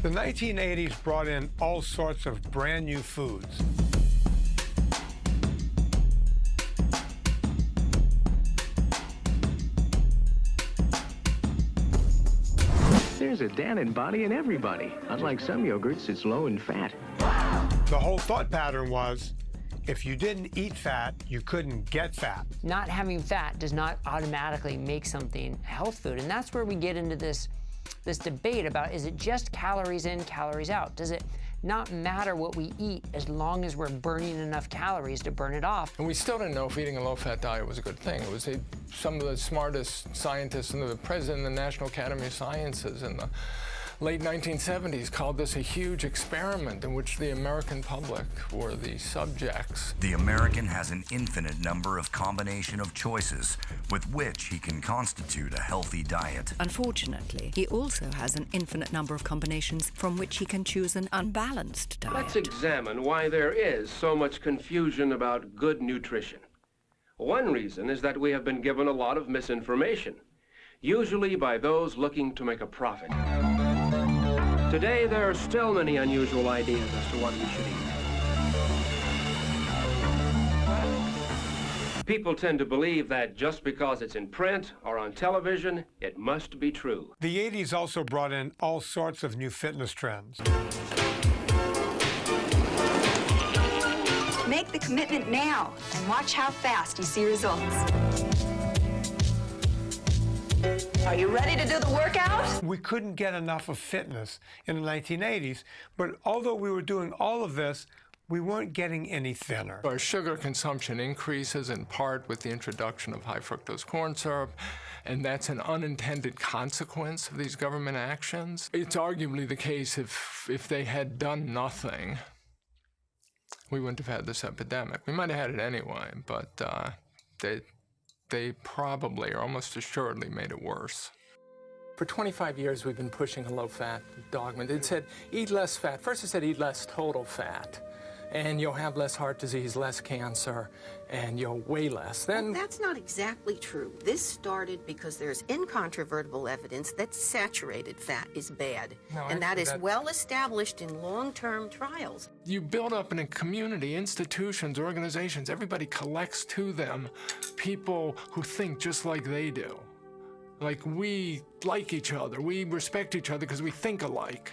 The 1980s brought in all sorts of brand new foods. There's a Dannon body in everybody. Unlike some yogurts, it's low in fat. The whole thought pattern was, if you didn't eat fat, you couldn't get fat. Not having fat does not automatically make something a health food, and that's where we get into this debate about, is it just calories in, calories out? Does it not matter what we eat as long as we're burning enough calories to burn it off? And we still didn't know if eating a low-fat diet was a good thing. It was some of the smartest scientists and the president of the National Academy of Sciences in the late 1970s called this a huge experiment in which the American public were the subjects. The American has an infinite number of combination of choices with which he can constitute a healthy diet. Unfortunately, he also has an infinite number of combinations from which he can choose an unbalanced diet. Let's examine why there is so much confusion about good nutrition. One reason is that we have been given a lot of misinformation, usually by those looking to make a profit. Today, there are still many unusual ideas as to what we should eat. People tend to believe that just because it's in print or on television, it must be true. The 80s also brought in all sorts of new fitness trends. Make the commitment now and watch how fast you see results. Are you ready to do the workout? We couldn't get enough of fitness in the 1980s, but although we were doing all of this, we weren't getting any thinner. Our sugar consumption increases in part with the introduction of high fructose corn syrup, and that's an unintended consequence of these government actions. It's arguably the case if they had done nothing, we wouldn't have had this epidemic. We might have had it anyway, but they probably, or almost assuredly, made it worse. For 25 years, we've been pushing a low-fat dogma. It said, eat less fat. First it said, eat less total fat, and you'll have less heart disease, less cancer, and you'll weigh less. Then Well, that's not exactly true. This started because there's incontrovertible evidence that saturated fat is bad, and that is well established in long-term trials. you build up in a community, institutions, organizations, everybody collects to them people who think just like they do. Like, we like each other, we respect each other because we think alike.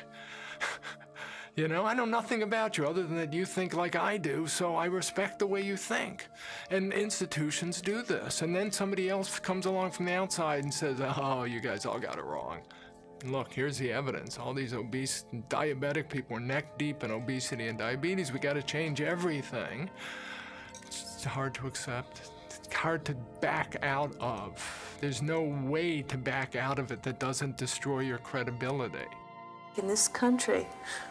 You know, I know nothing about you other than that you think like I do, so I respect the way you think. And institutions do this. And then somebody else comes along from the outside and says, oh, you guys all got it wrong. And look, here's the evidence. All these obese, diabetic people are neck deep in obesity and diabetes. We got to change everything. It's hard to accept. It's hard to back out of. There's no way to back out of it that doesn't destroy your credibility. In this country,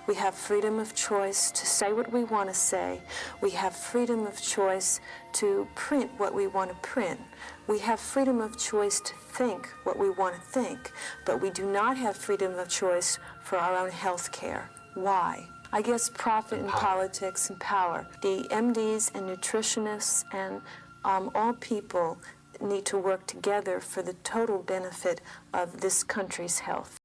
we have freedom of choice to say what we want to say. We have freedom of choice to print what we want to print. We have freedom of choice to think what we want to think, but we do not have freedom of choice for our own health care. Why? I guess profit in politics and power. The MDs and nutritionists and all people need to work together for the total benefit of this country's health.